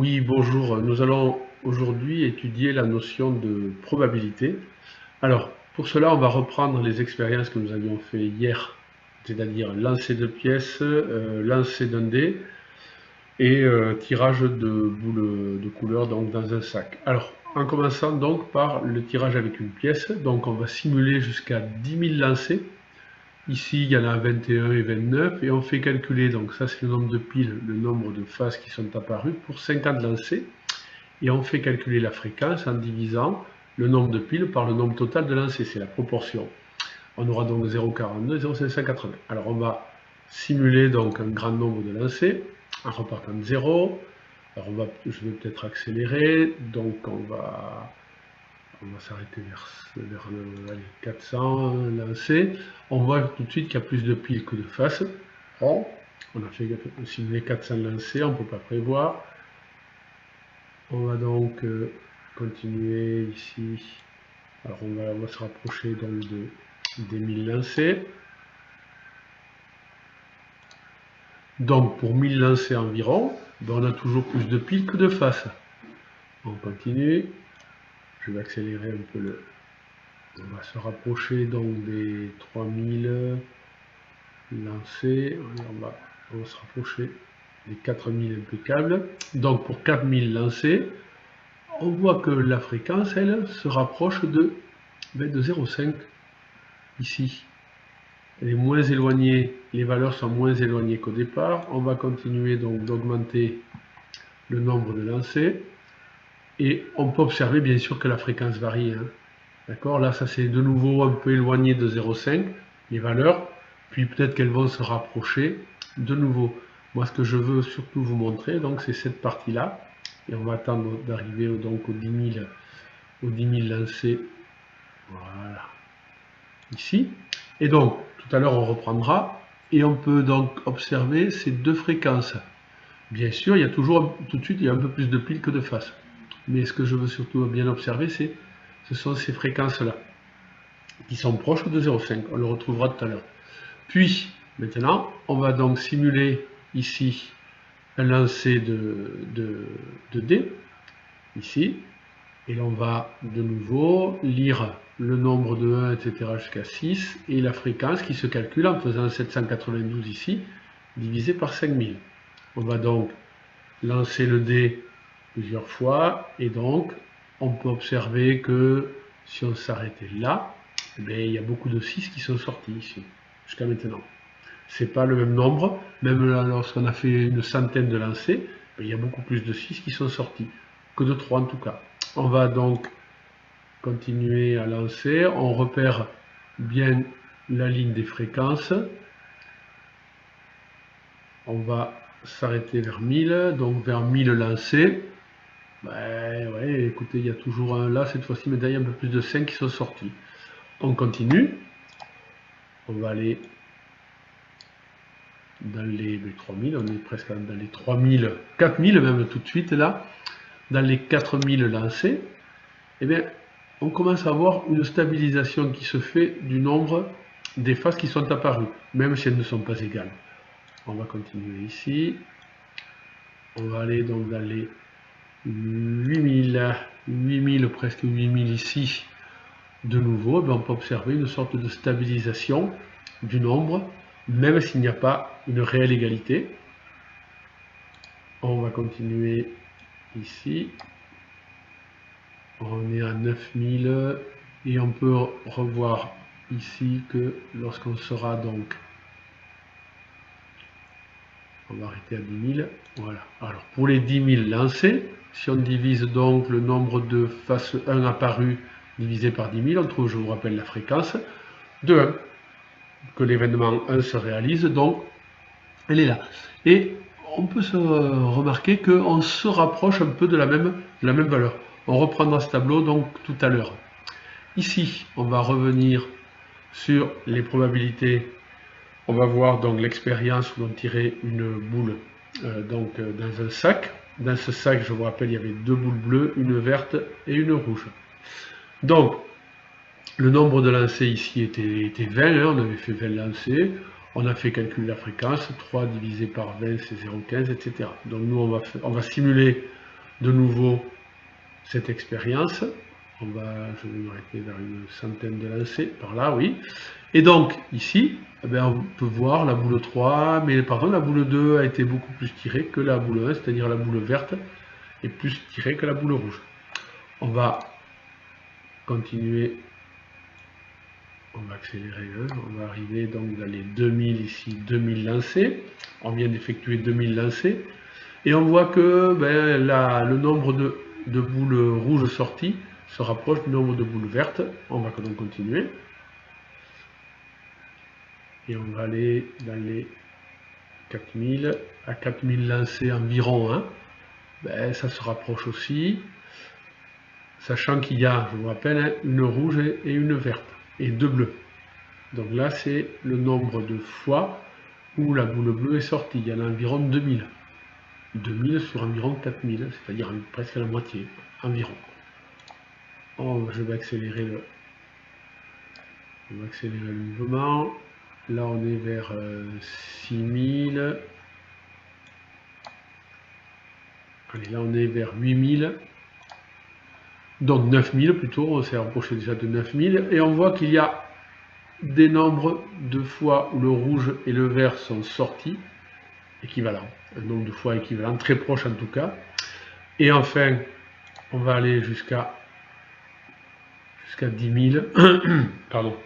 Oui, bonjour. Nous allons aujourd'hui étudier la notion de probabilité. Alors, pour cela, on va reprendre les expériences que nous avions fait hier, c'est-à-dire lancer de pièces, lancer d'un dé et tirage de boules de couleur donc dans un sac. Alors, en commençant donc par le tirage avec une pièce, donc on va simuler jusqu'à 10 000 lancers. Ici, il y en a 21 et 29 et on fait calculer, donc ça c'est le nombre de piles, le nombre de faces qui sont apparues pour 50 lancers. Et on fait calculer la fréquence en divisant le nombre de piles par le nombre total de lancers, c'est la proportion. On aura donc 0,42 et 0,580. Alors on va simuler donc un grand nombre de lancers en repartant de 0. Alors je vais peut-être accélérer, donc on va s'arrêter vers allez, 400 lancers. On voit tout de suite qu'il y a plus de piles que de faces. Bon, on a fait simuler 400 lancers, on ne peut pas prévoir. On va donc continuer ici. Alors on va se rapprocher donc des 1000 lancers. Donc pour 1000 lancers environ, ben on a toujours plus de piles que de faces. On continue. Je vais accélérer un peu le. On va se rapprocher donc des 3000 lancers. On va se rapprocher des 4000 impeccables. Donc pour 4000 lancers, on voit que la fréquence, elle, se rapproche de 0,5 ici. Elle est moins éloignée, les valeurs sont moins éloignées qu'au départ. On va continuer donc d'augmenter le nombre de lancers. Et on peut observer bien sûr que la fréquence varie. Hein. D'accord. Là, ça c'est de nouveau un peu éloigné de 0,5, les valeurs. Puis peut-être qu'elles vont se rapprocher de nouveau. Moi, ce que je veux surtout vous montrer, donc, c'est cette partie-là. Et on va attendre d'arriver donc aux 10 000 lancers. Voilà. Ici. Et donc, tout à l'heure, on reprendra. Et on peut donc observer ces deux fréquences. Bien sûr, il y a toujours, tout de suite, il y a un peu plus de piles que de faces. Mais ce que je veux surtout bien observer, ce sont ces fréquences-là, qui sont proches de 0,5. On le retrouvera tout à l'heure. Puis, maintenant, on va donc simuler ici un lancer de dés, ici. Et l'on va de nouveau lire le nombre de 1, etc. jusqu'à 6, et la fréquence qui se calcule en faisant 792 ici, divisé par 5000. On va donc lancer le dé plusieurs fois, et donc on peut observer que si on s'arrêtait là, eh bien, il y a beaucoup de 6 qui sont sortis ici, jusqu'à maintenant. C'est pas le même nombre, même lorsqu'on a fait une centaine de lancers, il y a beaucoup plus de 6 qui sont sortis, que de 3 en tout cas. On va donc continuer à lancer, on repère bien la ligne des fréquences, on va s'arrêter vers 1000, donc vers 1000 lancés. Ouais, écoutez, il y a toujours un là, cette fois-ci, mais il y a un peu plus de 5 qui sont sortis. On continue, on va aller dans les 3000, on est presque dans les 3000, 4000 même tout de suite là, dans les 4000 lancés, eh bien, on commence à avoir une stabilisation qui se fait du nombre des faces qui sont apparues, même si elles ne sont pas égales. On va continuer ici. On va aller donc dans les 8000, presque 8000 ici. De nouveau, on peut observer une sorte de stabilisation du nombre, même s'il n'y a pas une réelle égalité. On va continuer ici. On est à 9000 et on peut revoir ici que lorsqu'on sera donc, on va arrêter à 10 000, voilà. Alors pour les 10 000 lancés, si on divise donc le nombre de faces 1 apparues divisé par 10 000, on trouve, je vous rappelle, la fréquence de 1, que l'événement 1 se réalise, donc elle est là. Et on peut se remarquer qu'on se rapproche un peu de la même valeur. On reprendra ce tableau donc tout à l'heure. Ici, on va revenir sur les probabilités. On va voir donc l'expérience où on tirait une boule dans un sac. Dans ce sac, je vous rappelle, il y avait deux boules bleues, une verte et une rouge. Donc, le nombre de lancers ici était 20, hein, on avait fait 20 lancers. On a fait calculer la fréquence, 3 divisé par 20 c'est 0,15, etc. Donc nous on va simuler de nouveau cette expérience. Je vais m'arrêter vers une centaine de lancers, par là, oui. Et donc, ici, eh bien, on peut voir la boule 3, mais par contre, la boule 2 a été beaucoup plus tirée que la boule 1, c'est-à-dire la boule verte est plus tirée que la boule rouge. On va continuer, on va accélérer, on va arriver donc dans les 2000 ici, 2000 lancés. On vient d'effectuer 2000 lancés. Et on voit que le nombre de boules rouges sorties se rapproche du nombre de boules vertes. On va donc continuer. Et on va aller dans les 4000, à 4000 lancés environ. Hein. Ça se rapproche aussi. Sachant qu'il y a, je vous rappelle, hein, une rouge et une verte. Et deux bleues. Donc là, c'est le nombre de fois où la boule bleue est sortie. Il y en a environ 2000. 2000 sur environ 4000, c'est-à-dire presque la moitié, environ. Je vais accélérer le mouvement. Là, on est vers 6000. Allez, là, on est vers 8000. Donc 9000 plutôt, on s'est rapproché déjà de 9000. Et on voit qu'il y a des nombres de fois où le rouge et le vert sont sortis, équivalents. Un nombre de fois équivalent, très proche en tout cas. Et enfin, on va aller jusqu'à 10 000, pardon,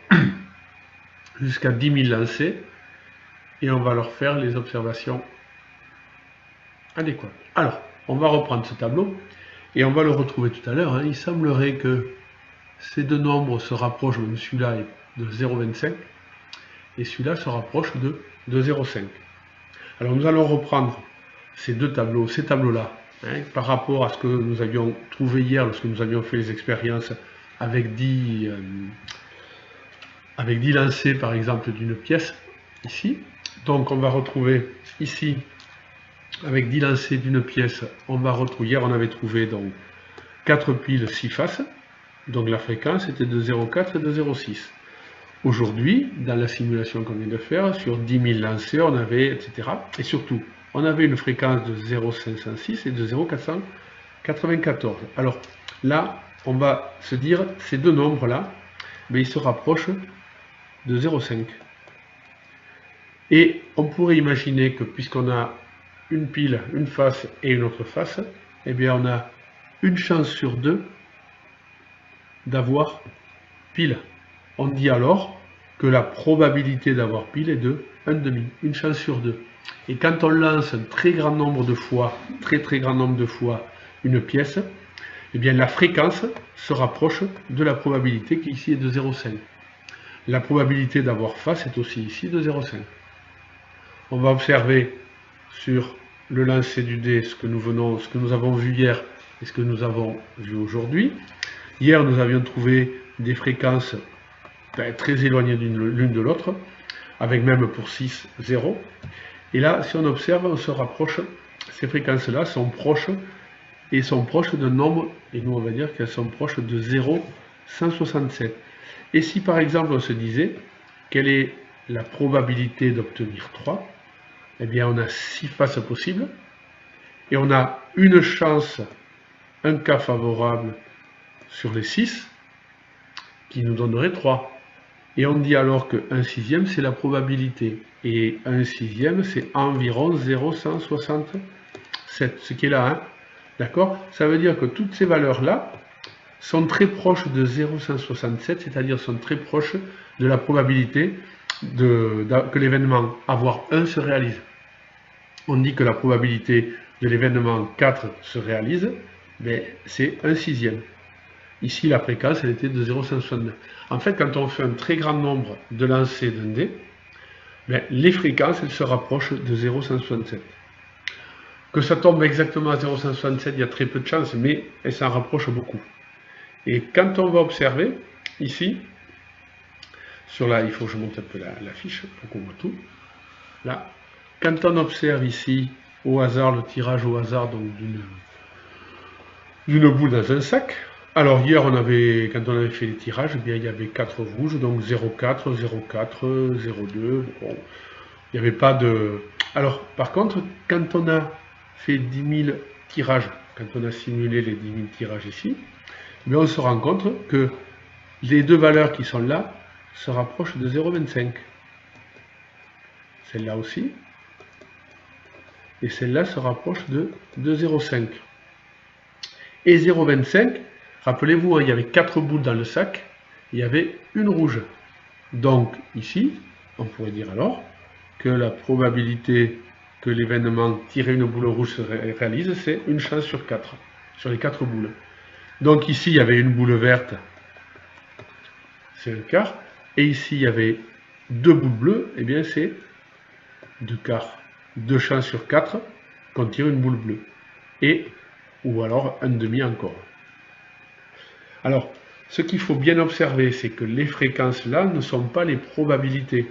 jusqu'à 10 000 lancés, et on va leur faire les observations adéquates. Alors, on va reprendre ce tableau, et on va le retrouver tout à l'heure. Hein. Il semblerait que ces deux nombres se rapprochent, même celui-là est de 0,25, et celui-là se rapproche de 0,5. Alors nous allons reprendre ces deux tableaux, ces tableaux-là, hein, par rapport à ce que nous avions trouvé hier lorsque nous avions fait les expériences avec 10 lancers par exemple d'une pièce, ici. Donc on va retrouver ici, avec 10 lancers d'une pièce, on va retrouver, hier on avait trouvé donc 4 piles 6 faces, donc la fréquence était de 0,4 et de 0,6. Aujourd'hui, dans la simulation qu'on vient de faire, sur 10 000 lancers, on avait, etc. Et surtout, on avait une fréquence de 0,506 et de 0,494. Alors là, on va se dire, ces deux nombres-là, ils se rapprochent de 0,5. Et on pourrait imaginer que puisqu'on a une pile, une face et une autre face, eh bien on a une chance sur deux d'avoir pile. On dit alors que la probabilité d'avoir pile est de 1,5, une chance sur deux. Et quand on lance un très grand nombre de fois, très grand nombre de fois une pièce, eh bien la fréquence se rapproche de la probabilité qui ici est de 0,5. La probabilité d'avoir face est aussi ici de 0,5. On va observer sur le lancer du dé ce que nous avons vu hier et ce que nous avons vu aujourd'hui. Hier, nous avions trouvé des fréquences très éloignées l'une de l'autre, avec même pour 6, 0. Et là, si on observe, on se rapproche, ces fréquences-là sont proches, et sont proches d'un nombre, et nous on va dire qu'elles sont proches de 0,167. Et si par exemple on se disait, quelle est la probabilité d'obtenir 3 ? Eh bien on a 6 faces possibles, et on a une chance, un cas favorable sur les 6, qui nous donnerait 3. Et on dit alors que 1/6 c'est la probabilité, et 1/6 c'est environ 0,167, ce qui est là, hein. D'accord? Ça veut dire que toutes ces valeurs-là sont très proches de 0,167, c'est-à-dire sont très proches de la probabilité que l'événement avoir 1 se réalise. On dit que la probabilité de l'événement 4 se réalise, mais c'est 1/6. Ici, la fréquence, elle était de 0,169. En fait, quand on fait un très grand nombre de lancers d'un dé, les fréquences, elles se rapprochent de 0,167. Que ça tombe exactement à 0,167, il y a très peu de chances, mais elles s'en rapprochent beaucoup. Et quand on va observer, ici, sur là, il faut que je monte un peu la fiche pour qu'on voit tout. Là, quand on observe ici, au hasard, le tirage au hasard d'une boule dans un sac. Alors hier, quand on avait fait les tirages, eh bien, il y avait 4 rouges, donc 0,4, 0,4, 0,2. Bon, il n'y avait pas de... Alors, par contre, quand on a fait 10 000 tirages quand on a simulé les 10 000 tirages ici, mais on se rend compte que les deux valeurs qui sont là se rapprochent de 0,25. Celle-là aussi. Et celle-là se rapproche de 0,5. Et 0,25, rappelez-vous, il y avait 4 boules dans le sac, il y avait une rouge. Donc ici, on pourrait dire alors que la probabilité que l'événement tirer une boule rouge se réalise, c'est une chance sur 4, sur les 4 boules. Donc ici, il y avait une boule verte, c'est un quart, et ici, il y avait 2 boules bleues, et bien c'est 2 quarts, 2 chances sur 4 qu'on tire une boule bleue, et ou alors un demi encore. Alors, ce qu'il faut bien observer, c'est que les fréquences là ne sont pas les probabilités.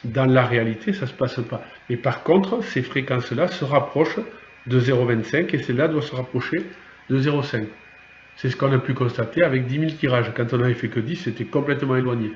Dans la réalité, ça ne se passe pas. Mais par contre, ces fréquences-là se rapprochent de 0,25 et celle-là doit se rapprocher de 0,5. C'est ce qu'on a pu constater avec 10 000 tirages. Quand on n'avait fait que 10, c'était complètement éloigné.